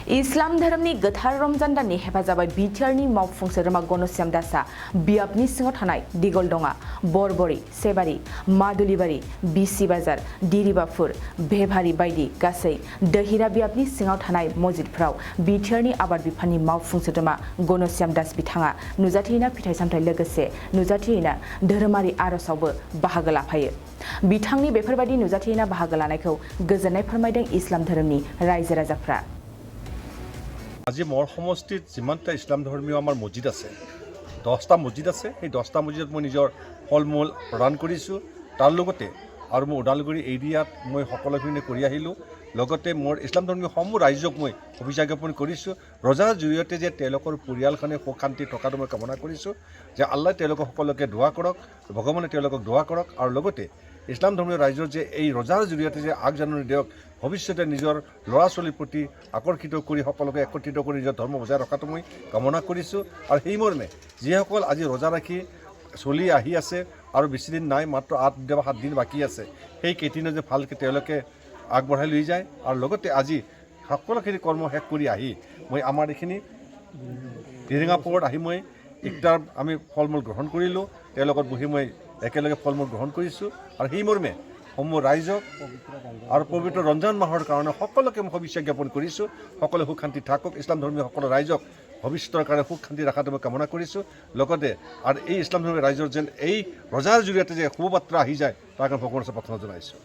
इस्लाम धोरोमनि गोथार रमजान दाननि हेफाजाबै बिटिआरनि मावफुं सोद्रोमा गनश्याम दासआ बियाबनि सिङाव थानाय दिगलदङा, बरबरि, सेबारि, मादुलिबारि, बिसि बाजार, दिरिबाफुर, भेभारि बायदि गासै दहिरा बियाबनि सिङाव थानाय मस्जिदफोराव बिटिआरनि आबाद बिफाननि मावफुं सोद्रोमा गनश्याम दास बिथाङा नुजाथिना फिथाइ सामथाइ लोगोसे नुजाथिना धोरोमारि आरजआवबो बाहागो लाफायो। बिथांनि बेफोरबायदि नुजाथिना बाहागो लानायखौ गोजोननाय फोरमायदों इस्लाम धोरोमनि रायजो राजाफ्रा। আজি মোৰ সমষ্টিত যিমানটা ইছলাম ধৰ্মীয় আমাৰ মছজিদ আছে 10টা মছজিদ আছে সেই 10টা মছজিদত মই নিজৰ ফল মূল প্ৰদান কৰিছোঁ। তাৰ লগতে আৰু মই ওদালগুৰি এৰিয়াত মই সকলোখিনি কৰি আহিলোঁ। লগতে মোৰ ইছলাম ধৰ্মীয় সমূহ ৰাইজক মই অভিযোগ জ্ঞাপন কৰিছোঁ। ৰজাৰ জৰিয়তে যে তেওঁলোকৰ পৰিয়ালখনে সুখ শান্তি থকাটো মই কামনা কৰিছোঁ যে আল্লাহ তেওঁলোকক সকলোকে দোৱা কৰক, ভগৱানে তেওঁলোকক দোৱা কৰক আৰু লগতে ইছলাম ধৰ্মীয় ৰাইজৰ যে এই ৰজাৰ জৰিয়তে যে আগজাননী দিয়ক ভৱিষ্যতে নিজৰ ল'ৰা ছোৱালীৰ প্ৰতি আকৰ্ষিত কৰি সকলোকে একত্ৰিত কৰি নিজৰ ধৰ্ম বজাই ৰখাটো মই কামনা কৰিছোঁ। আৰু সেই মৰ্মে যিসকল আজি ৰোজা ৰাখি চলি আহি আছে আৰু বেছিদিন নাই, মাত্ৰ 8 বা 7 দিন বাকী আছে, সেই কেইদিনত যে ভালকৈ তেওঁলোকে আগবঢ়াই লৈ যায়। আৰু লগতে আজি সকলোখিনি কৰ্ম শেষ কৰি আহি মই আমাৰ এইখিনি দিৰিঙাপুৰত আহি মই ইফতাৰ আমি ফল মূল গ্ৰহণ কৰিলোঁ। তেওঁলোকৰ বহি মই একেলগে ফল মূল গ্ৰহণ কৰিছোঁ। আৰু সেই মৰ্মে সমূহ ৰাইজক আৰু পবিত্ৰ ৰমজান মাহৰ কাৰণে সকলোকে মই শুভেচ্ছা জ্ঞাপন কৰিছোঁ। সকলোৱে সুখ শান্তি থাকক, ইছলাম ধৰ্মীয় সকলো ৰাইজক ভৱিষ্যতৰ কাৰণে সুখ শান্তি ৰখাটো মই কামনা কৰিছোঁ। লগতে আৰু এই ইছলাম ধৰ্মীয় ৰাইজৰ যেন এই ৰজাৰ জৰিয়তে যে শুভবাৰ্তা আহি যায় তাৰ কাৰণে ভগৱানৰ ওচৰত প্ৰাৰ্থনা জনাইছোঁ।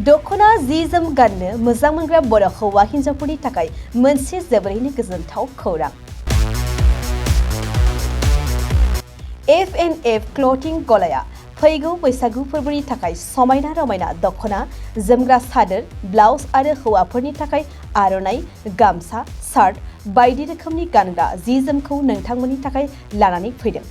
दखना जि जोम गाननो मोजां मोनग्रा बर' हौवा हिन्जावफोरनि थाखाय मोनसे जोबोरैनो गोजोनथाव खौरां। F&F क्लथिं गलाया फैगौ बैसागु फोरबोनि थाखाय समायना रमायना दखना, जोमग्रा सादोर, ब्लाउज आरो हौवाफोरनि थाखाय आर'नाइ, गामसा, शार्ट बायदि रोखोमनि गानग्रा जि जोमखौ नोंथांमोननि थाखाय लानानै फैदों।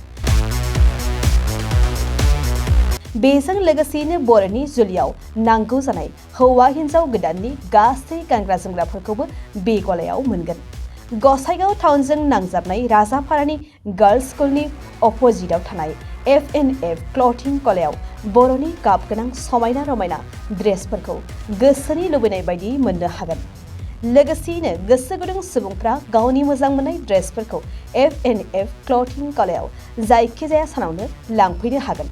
बेजों लोगोसेनो बर'नि जुलियाव नांगौ जानाय हौवा हिन्जाव गोदाननि गासै गानग्रा जोमग्राफोरखौबो बे गलायाव मोनगोन। गसाइगाव टाउनजों नांजाबनाय राजापारानि गार्लस स्कुलनि अपोजिटआव थानाय F&F क्लथिं गलायाव बर'नि गाब गोनां समायना रमायना ड्रेसफोरखौ गोसोनि लुबैनाय बायदि मोननो हागोन। लोगोसेयैनो गोसो गुदुं सुबुंफ्रा गावनि मोजां मोननाय ड्रेसफोरखौ F&F क्लथिं गलायाव जायखिजाया सानावनो लांफैनो हागोन।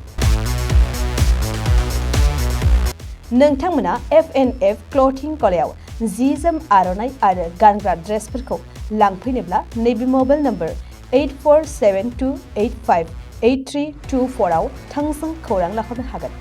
नोंथांमोना F&F क्लथिं गलायाव जि जोम, आर'नाइ आरो गानग्रा ड्रेसफोरखौ लांफैनोब्ला नैबे मबाइल नम्बर 8472858324 आव थोंजों खौरां लाहरनो हागोन।